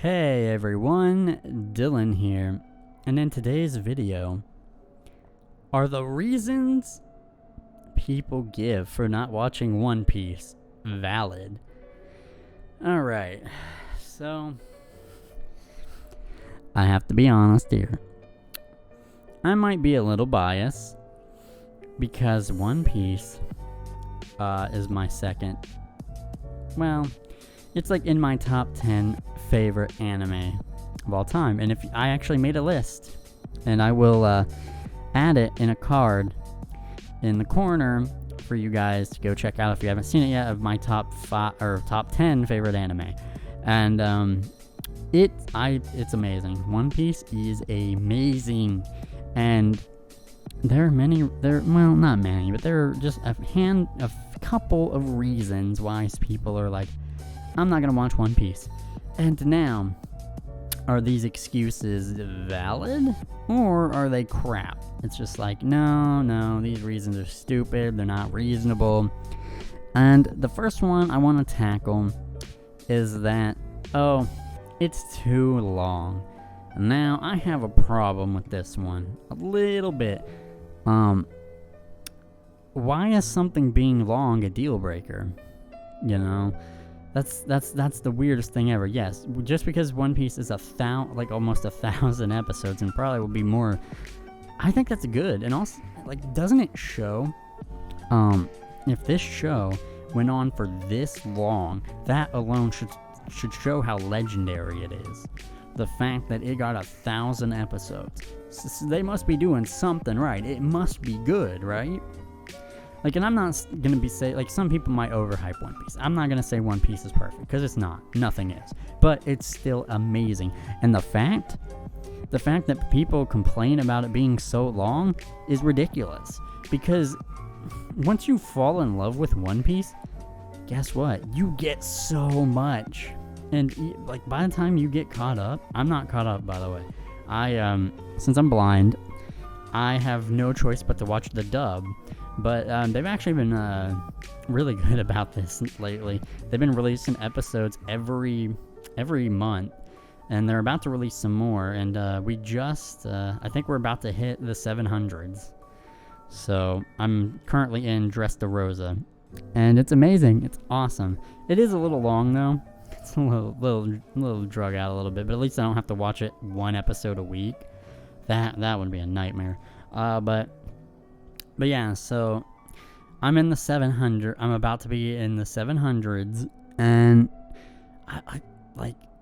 Hey everyone, Dylan here, and in today's video, are the reasons people give for not watching One Piece valid? Alright, so I have to be honest here. I might be a little biased because One Piece is my second, well, it's like in my top 10 favorite anime of all time. And if I actually made a list, and I will add it in a card in the corner for you guys to go check out if you haven't seen it yet, of my top 10 favorite anime. And it's amazing. One Piece is amazing, and there are not many, but there are just a couple of reasons why people are like, I'm not gonna watch One Piece. And now, are these excuses valid, or are they crap? It's just like, no, these reasons are stupid, they're not reasonable. And the first one I want to tackle is that, it's too long. Now, I have a problem with this one, a little bit. Why is something being long a deal breaker? You know? That's the weirdest thing ever. Yes, just because One Piece is almost 1,000 episodes, and probably will be more, I think that's good. And also, doesn't it show, if this show went on for this long, that alone should show how legendary it is. The fact that it got 1,000 episodes, so they must be doing something right. It must be good, right? And I'm not gonna some people might overhype One Piece. I'm not gonna say One Piece is perfect, because it's not. Nothing is. But it's still amazing. And the fact that people complain about it being so long is ridiculous. Because once you fall in love with One Piece, guess what? You get so much. And by the time you get caught up, I'm not caught up, by the way. Since I'm blind, I have no choice but to watch the dub. But they've actually been really good about this lately. They've been releasing episodes every month, and they're about to release some more. And I think we're about to hit the 700s. So I'm currently in Dressrosa, and it's amazing. It's awesome. It is a little long though. It's a little drug out a little bit, but at least I don't have to watch it one episode a week. That would be a nightmare. But yeah, so I'm in the 700. I'm about to be in the 700s, and I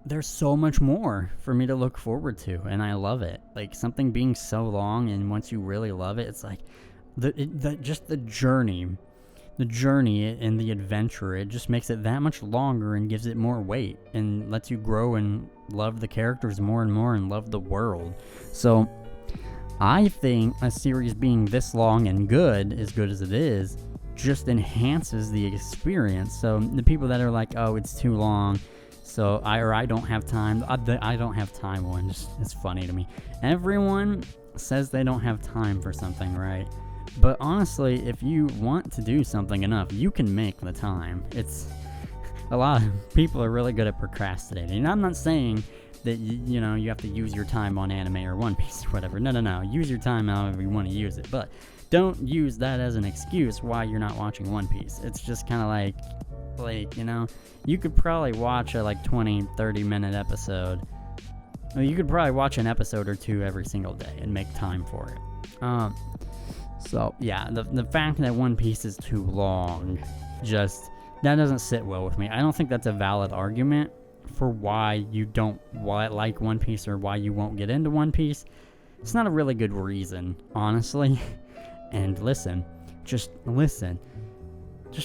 there's so much more for me to look forward to, and I love it. Something being so long, and once you really love it, it's like the journey and the adventure. It just makes it that much longer and gives it more weight and lets you grow and love the characters more and more and love the world. So I think a series being this long and as good as it is, just enhances the experience. So the people that are like, oh, it's too long, so I don't have time. I don't have time one. It's funny to me. Everyone says they don't have time for something, right? But honestly, if you want to do something enough, you can make the time. It's a lot of people are really good at procrastinating. And I'm not saying that you have to use your time on anime or One Piece or whatever. No. Use your time however you want to use it. But don't use that as an excuse why you're not watching One Piece. It's just kind of you could probably watch a 20, 30-minute episode. You could probably watch an episode or two every single day and make time for it. So yeah, the fact that One Piece is too long, that doesn't sit well with me. I don't think that's a valid argument for why you don't like One Piece or why you won't get into One Piece. It's not a really good reason, honestly. And just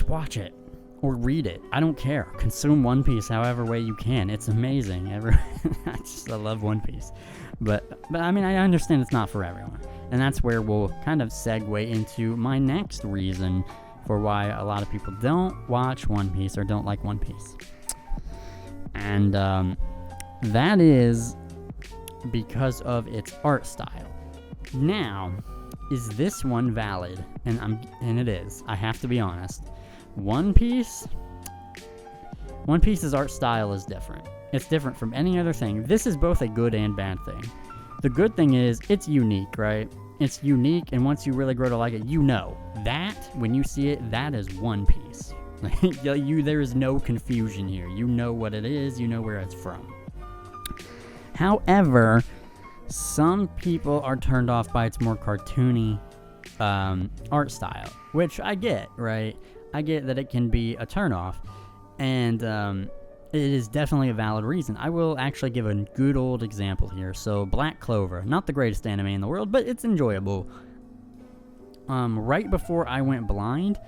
watch it or read it. I don't care. Consume One Piece however way you can. It's amazing. I love One Piece. But I mean, I understand it's not for everyone. And that's where we'll kind of segue into my next reason for why a lot of people don't watch One Piece or don't like One Piece. And that is because of its art style. Now, is this one valid? And it is. I have to be honest. One Piece's art style is different. It's different from any other thing. This is both a good and bad thing. The good thing is it's unique, right? It's unique, and once you really grow to like it, you know that when you see it, that is One Piece. There is no confusion here. You know what it is. You know where it's from. However, some people are turned off by its more cartoony art style, which I get, right? I get that it can be a turnoff, and it is definitely a valid reason. I will actually give a good old example here. So Black Clover, not the greatest anime in the world, but it's enjoyable. Right before I went blind,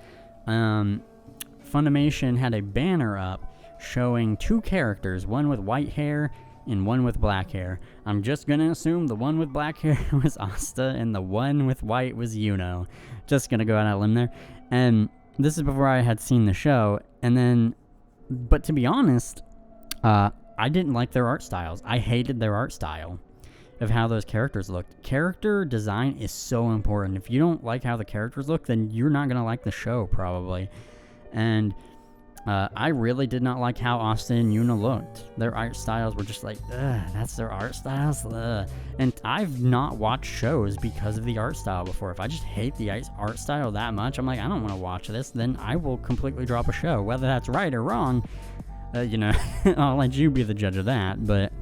Funimation had a banner up showing two characters, one with white hair and one with black hair. I'm just gonna assume the one with black hair was Asta and the one with white was Yuno. Just gonna go out on a limb there. And this is before I had seen the show, and then, but to be honest, I didn't like their art styles. I hated their art style of how those characters looked. Character design is so important. If you don't like how the characters look, then you're not gonna like the show, probably. And I really did not like how Asta and Yuna looked. Their art styles were just like, ugh, that's their art styles? Ugh. And I've not watched shows because of the art style before. If I just hate the art style that much, I'm like, I don't want to watch this, then I will completely drop a show. Whether that's right or wrong, I'll let you be the judge of that, but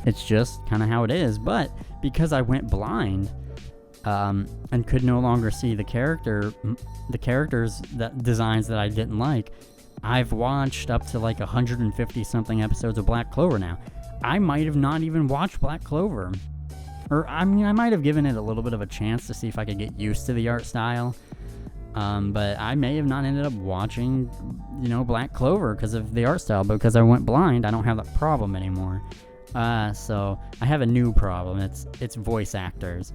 it's just kind of how it is. But because I went blind, and could no longer see the characters, designs that I didn't like, I've watched up to like 150 something episodes of Black Clover now. I might have not even watched Black Clover. Or, I mean, I might have given it a little bit of a chance to see if I could get used to the art style. But I may have not ended up watching, Black Clover because of the art style. But because I went blind, I don't have that problem anymore. So I have a new problem. It's voice actors.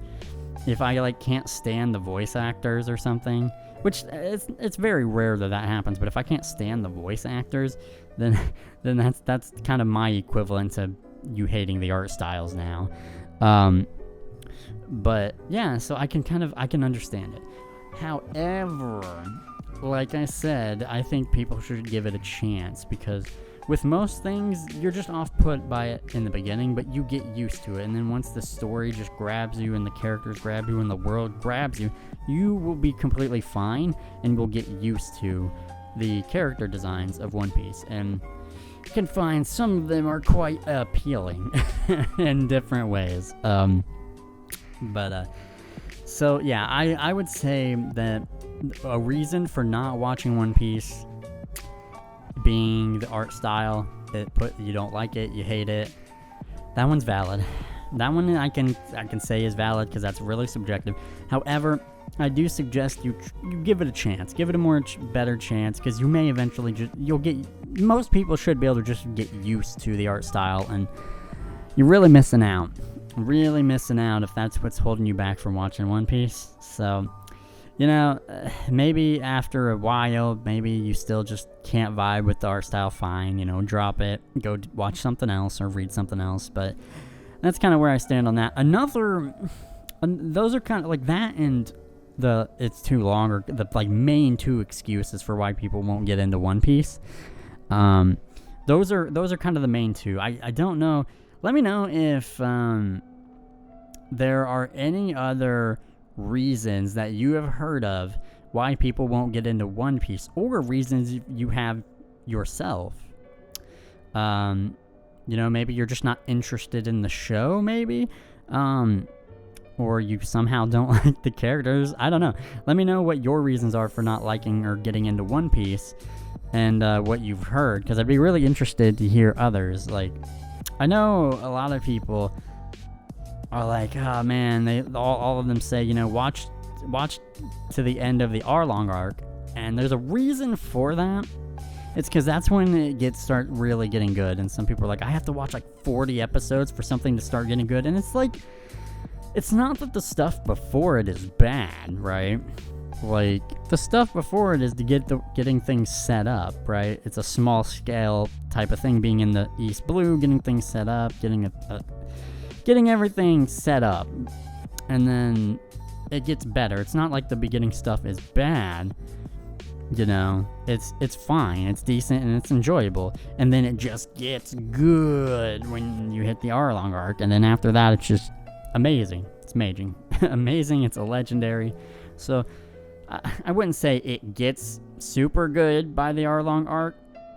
If I can't stand the voice actors or something, which it's very rare that happens, but if I can't stand the voice actors, then that's kind of my equivalent to you hating the art styles now. But yeah, so I can understand it. However, like I said, I think people should give it a chance, because with most things, you're just off-put by it in the beginning, but you get used to it. And then once the story just grabs you and the characters grab you and the world grabs you, you will be completely fine and will get used to the character designs of One Piece. And you can find some of them are quite appealing in different ways. So yeah, I would say that a reason for not watching One Piece being the art style, you don't like it, you hate it, that one's valid. That one I can say is valid because that's really subjective. However, I do suggest you give it a chance, give it a better chance, because you may eventually most people should be able to just get used to the art style, and you're really missing out if that's what's holding you back from watching One Piece. So, maybe after a while, maybe you still just can't vibe with the art style, fine, drop it, go watch something else or read something else. But that's kind of where I stand on that. Those are kind of like that, and it's too long, or the main two excuses for why people won't get into One Piece. Those are kind of the main two. I don't know. Let me know if there are any other reasons that you have heard of why people won't get into One Piece, or reasons you have yourself. Maybe you're just not interested in the show, maybe, or you somehow don't like the characters. I don't know. Let me know what your reasons are for not liking or getting into One Piece, and what you've heard, because I'd be really interested to hear others. I know a lot of people are like, oh man, they all of them say, watch to the end of the Arlong arc, and there's a reason for that. It's because that's when it start really getting good, and some people are like, I have to watch 40 episodes for something to start getting good, and it's it's not that the stuff before it is bad, right? The stuff before it is to getting things set up, right? It's a small scale type of thing, being in the East Blue, getting things set up, getting everything set up, and then it gets better. It's not like the beginning stuff is bad, You know, it's fine, it's decent, and it's enjoyable. And then it just gets good when you hit the Arlong arc, and then after that, it's just amazing. It's amazing, amazing. It's a legendary. So I wouldn't say it gets super good by the Arlong arc.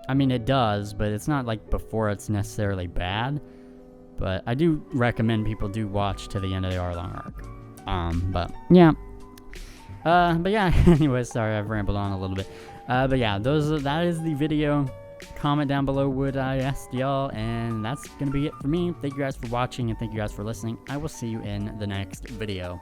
I mean, it does, but it's not like before it's necessarily bad. But I do recommend people do watch to the end of the Arlong arc. But yeah. Anyways, sorry I've rambled on a little bit. But yeah, that is the video. Comment down below what I asked y'all, and that's gonna be it for me. Thank you guys for watching, and thank you guys for listening. I will see you in the next video.